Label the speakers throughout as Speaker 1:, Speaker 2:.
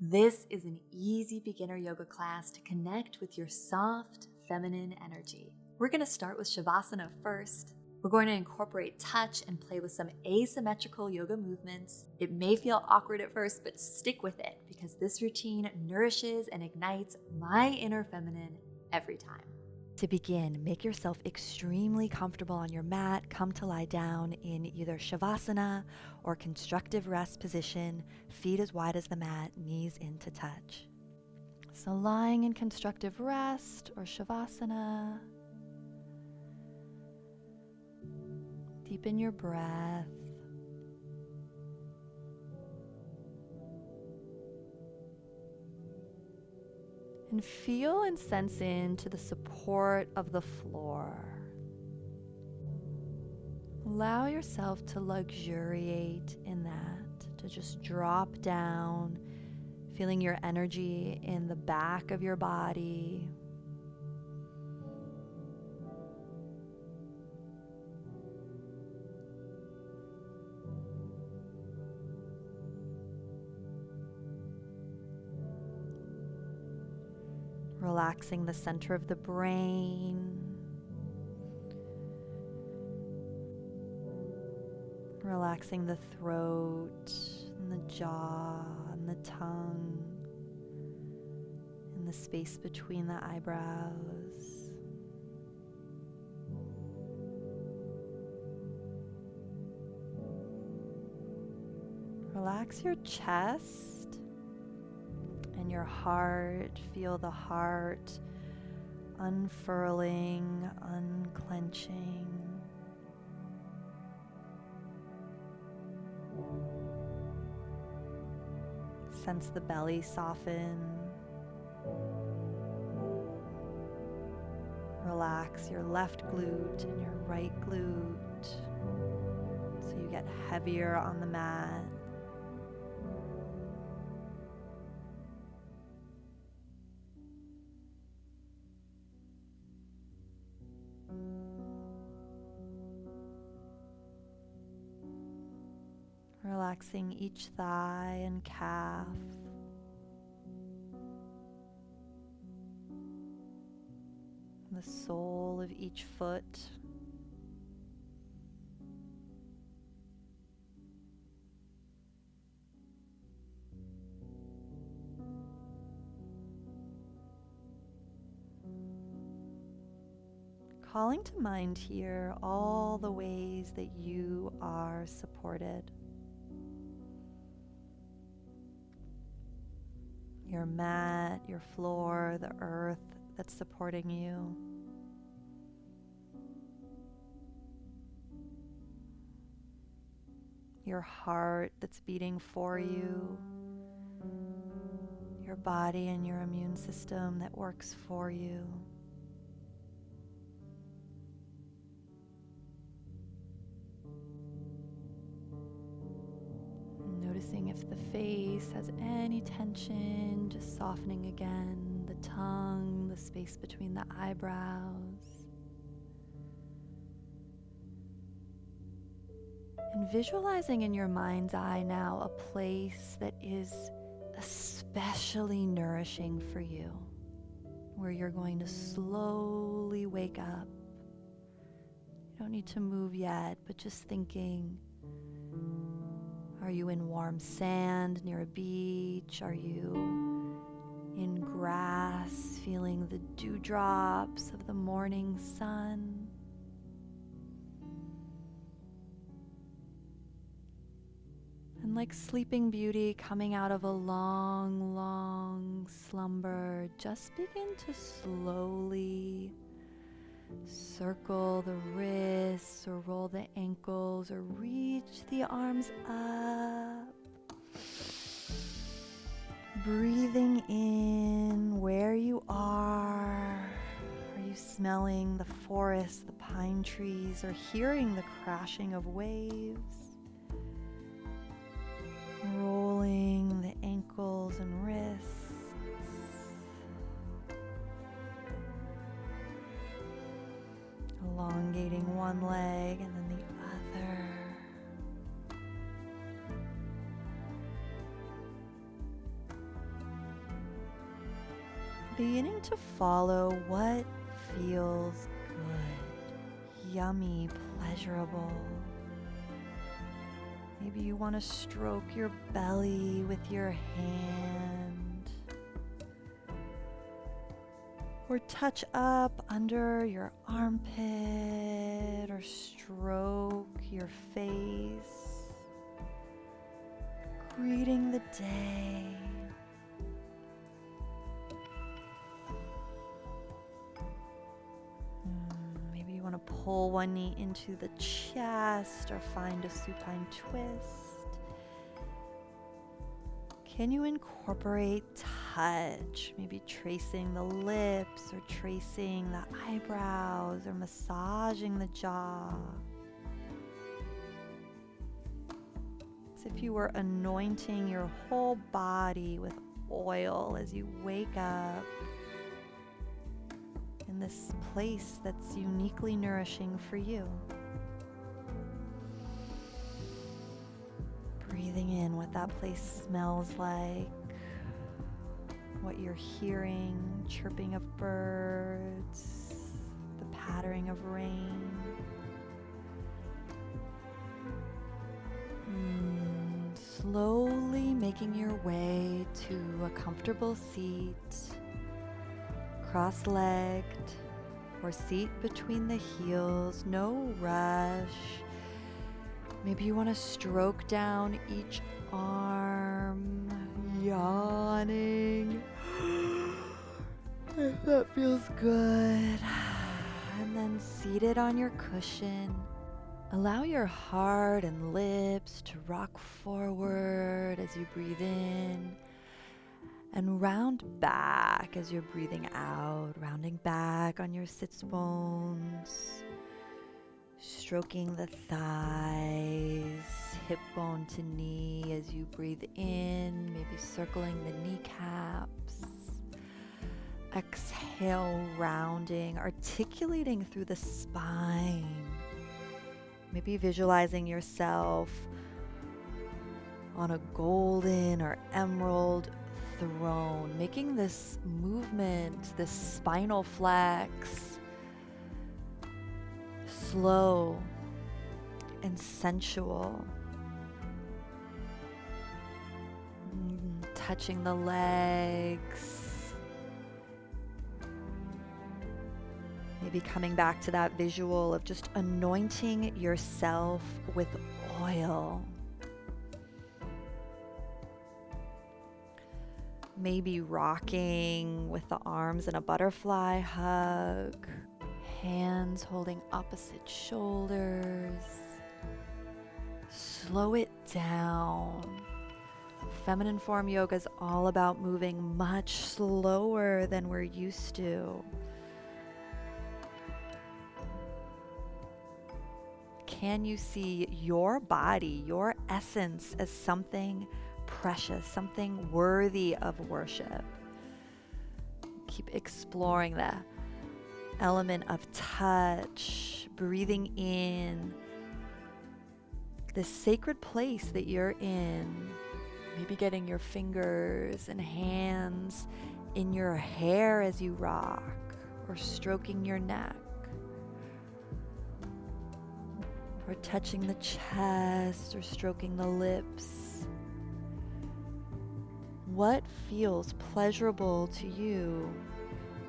Speaker 1: This is an easy beginner yoga class to connect with your soft, feminine energy. We're going to start with Shavasana first. We're going to incorporate touch and play with some asymmetrical yoga movements. It may feel awkward at first, but stick with it because this routine nourishes and ignites my inner feminine every time. To begin, make yourself extremely comfortable on your mat. Come to lie down in either Shavasana or constructive rest position, feet as wide as the mat, knees into touch. So lying in constructive rest or Shavasana, deepen your breath. And feel and sense into the support of the floor. Allow yourself to luxuriate in that, to just drop down, feeling your energy in the back of your body. Relaxing the center of the brain. Relaxing the throat and the jaw and the tongue and the space between the eyebrows. Relax your chest and your heart. Feel the heart unfurling, unclenching. Sense the belly soften. Relax your left glute and your right glute so you get heavier on the mat. Relaxing each thigh and calf. The sole of each foot. Calling to mind here all the ways that you are supported. Your mat, your floor, the earth that's supporting you. Your heart that's beating for you. Your body and your immune system that works for you. Noticing if the face has any tension, just softening again, the tongue, the space between the eyebrows. And visualizing in your mind's eye now a place that is especially nourishing for you, where you're going to slowly wake up. You don't need to move yet, but just thinking, are you in warm sand near a beach? Are you in grass, feeling the dewdrops of the morning sun? And like Sleeping Beauty coming out of a long, long slumber, just begin to slowly circle the wrists or roll the ankles or reach the arms up. Breathing in where you are. Are you smelling the forest, the pine trees, or hearing the crashing of waves? Rolling the ankles and wrists. Elongating one leg and then the other.
Speaker 2: Beginning to follow what feels good, yummy, pleasurable. Maybe you want to stroke your belly with your hand, or touch up under your armpit, or stroke your face, greeting the day. Maybe you want to pull one knee into the chest or find a supine twist. Can you incorporate touch? Maybe tracing the lips or tracing the eyebrows or massaging the jaw. It's if you were anointing your whole body with oil as you wake up in this place that's uniquely nourishing for you. Breathing in what that place smells like, what you're hearing, chirping of birds, the pattering of rain. Slowly making your way to a comfortable seat, cross-legged, or seat between the heels, no rush. Maybe you want to stroke down each arm, yawning. If that feels good. And then seated on your cushion, allow your heart and lips to rock forward as you breathe in, and round back as you're breathing out, rounding back on your sits bones, stroking the thighs, hip bone to knee as you breathe in, maybe circling the kneecaps. Exhale, rounding, articulating through the spine. Maybe visualizing yourself on a golden or emerald throne, making this movement, this spinal flex, slow and sensual. Touching the legs. Maybe coming back to that visual of just anointing yourself with oil. Maybe rocking with the arms in a butterfly hug, hands holding opposite shoulders. Slow it down. Feminine form yoga is all about moving much slower than we're used to. Can you see your body, your essence as something precious, something worthy of worship? Keep exploring the element of touch, breathing in this sacred place that you're in. Maybe getting your fingers and hands in your hair as you rock, or stroking your neck, or touching the chest, or stroking the lips. What feels pleasurable to you?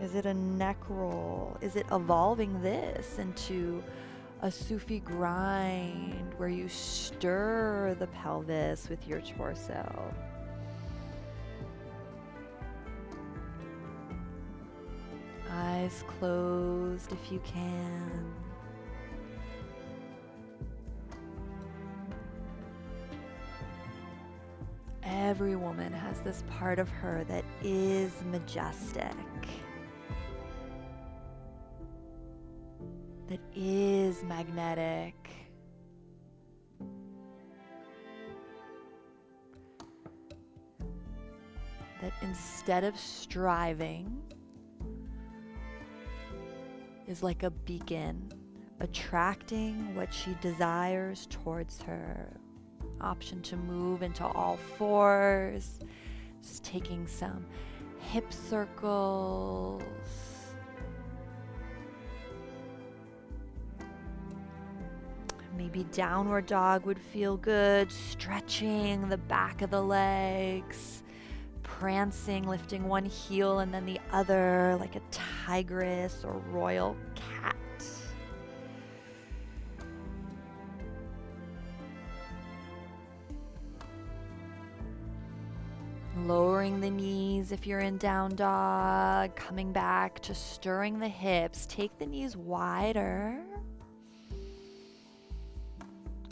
Speaker 2: Is it a neck roll? Is it evolving this into a Sufi grind where you stir the pelvis with your torso? Eyes closed if you can. Every woman has this part of her that is majestic, that is magnetic, that instead of striving is like a beacon, attracting what she desires towards her. Option to move into all fours, just taking some hip circles. Maybe downward dog would feel good, stretching the back of the legs, prancing, lifting one heel and then the other like a tigress or royal cat. Lowering the knees if you're in down dog, coming back to stirring the hips. Take the knees wider.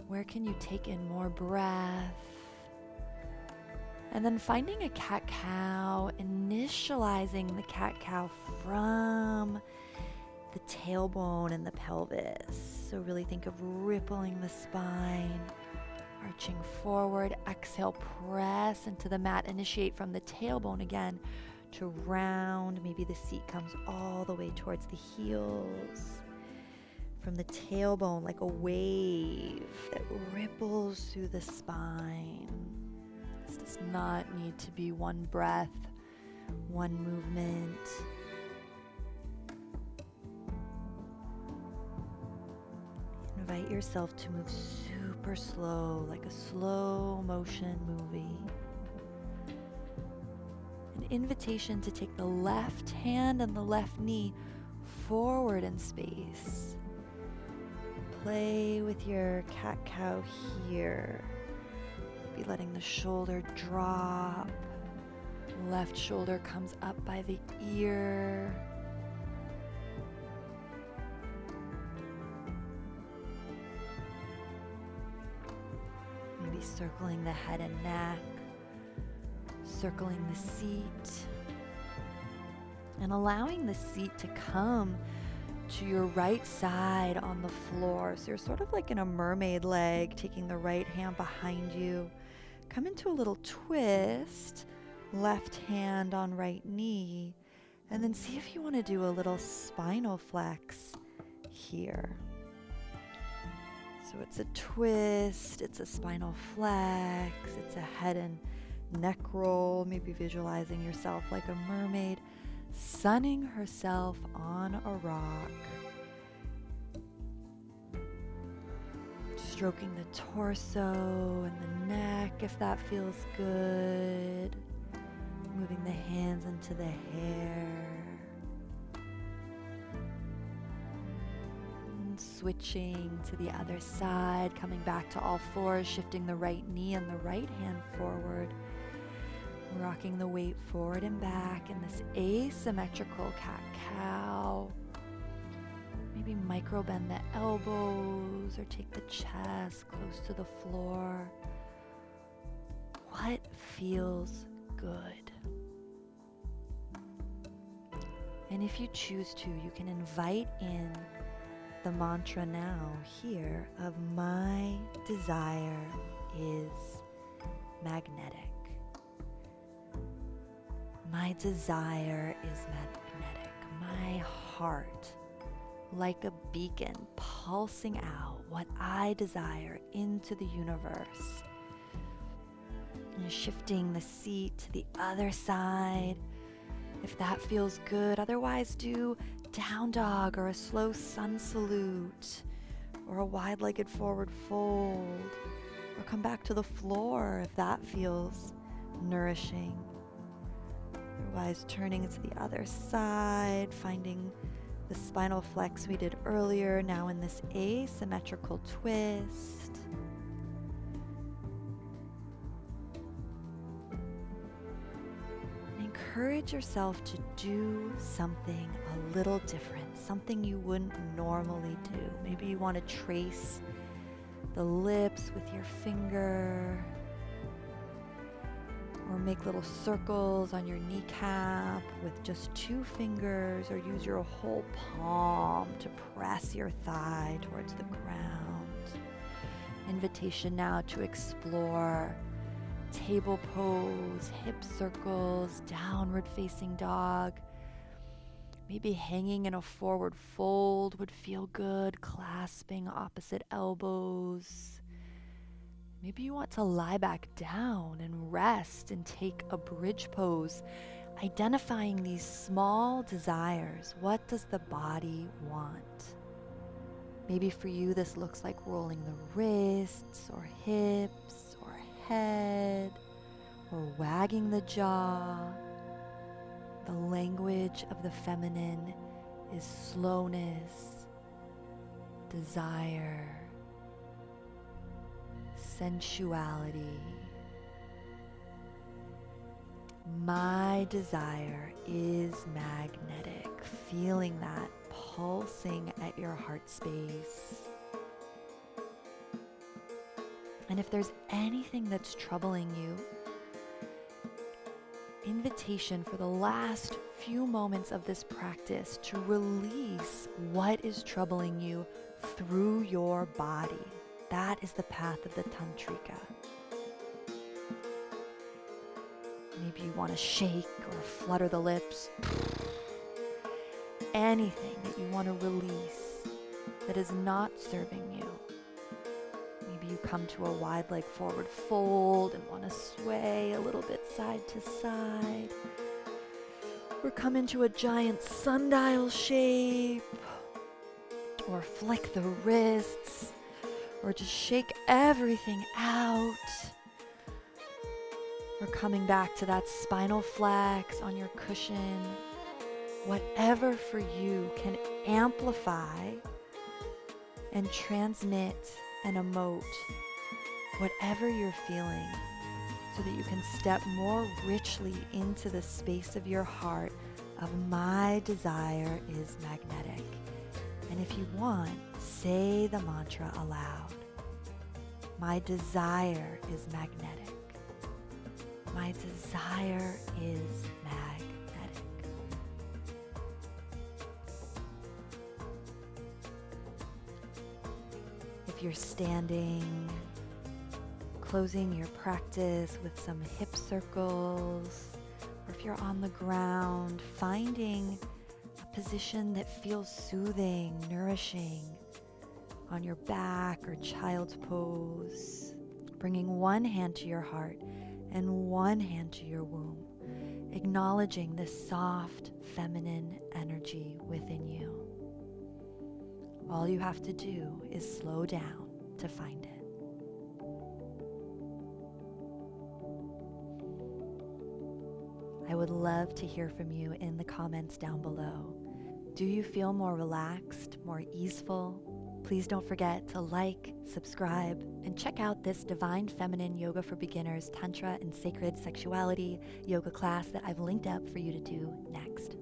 Speaker 2: Where can you take in more breath? And then finding a cat-cow, initializing the cat-cow from the tailbone and the pelvis. So really think of rippling the spine, arching forward. Exhale, press into the mat. Initiate from the tailbone again to round. Maybe the seat comes all the way towards the heels. From the tailbone, like a wave that ripples through the spine. This does not need to be one breath, one movement. Invite yourself to move super slow, like a slow motion movie. An invitation to take the left hand and the left knee forward in space. Play with your cat-cow here. Be letting the shoulder drop. Left shoulder comes up by the ear. Maybe circling the head and neck. Circling the seat. And allowing the seat to come to your right side on the floor. So you're sort of like in a mermaid leg, taking the right hand behind you. Come into a little twist, left hand on right knee, and then see if you want to do a little spinal flex here. So it's a twist, it's a spinal flex, it's a head and neck roll, maybe visualizing yourself like a mermaid sunning herself on a rock. Stroking the torso and the neck if that feels good. Moving the hands into the hair. And switching to the other side, coming back to all fours, shifting the right knee and the right hand forward. Rocking the weight forward and back in this asymmetrical cat-cow. Maybe micro bend the elbows or take the chest close to the floor. What feels good? And if you choose to, you can invite in the mantra now here of my desire is magnetic. My desire is magnetic. My heart, like a beacon, pulsing out what I desire into the universe. And shifting the seat to the other side, if that feels good. Otherwise, do down dog or a slow sun salute or a wide-legged forward fold, or come back to the floor if that feels nourishing. Otherwise, turning to the other side, finding the spinal flex we did earlier, now in this asymmetrical twist. And encourage yourself to do something a little different, something you wouldn't normally do. Maybe you want to trace the lips with your finger, or make little circles on your kneecap with just 2 fingers, or use your whole palm to press your thigh towards the ground. Invitation now to explore table pose, hip circles, downward facing dog. Maybe hanging in a forward fold would feel good, clasping opposite elbows. Maybe you want to lie back down and rest and take a bridge pose. identifying these small desires. What does the body want? Maybe for you, this looks like rolling the wrists or hips or head or wagging the jaw. The language of the feminine is slowness, desire, sensuality. My desire is magnetic, feeling that pulsing at your heart space. And if there's anything that's troubling you, invitation for the last few moments of this practice to release what is troubling you through your body. That is the path of the Tantrika. Maybe you want to shake or flutter the lips. Anything that you want to release that is not serving you. Maybe you come to a wide leg forward fold and want to sway a little bit side to side. Or come into a giant sundial shape. Or flick the wrists. Or just shake everything out. Or coming back to that spinal flex on your cushion. Whatever for you can amplify and transmit and emote whatever you're feeling, so that you can step more richly into the space of your heart of my desire is magnetic. And if you want, say the mantra aloud. My desire is magnetic. My desire is magnetic. If you're standing, closing your practice with some hip circles, or if you're on the ground, finding a position that feels soothing, nourishing on your back or child's pose, bringing one hand to your heart and one hand to your womb, acknowledging this soft, feminine energy within you. All you have to do is slow down to find it. I would love to hear from you in the comments down below. Do you feel more relaxed, more easeful? Please don't forget to like, subscribe, and check out this Divine Feminine Yoga for Beginners, Tantra and Sacred Sexuality yoga class that I've linked up for you to do next.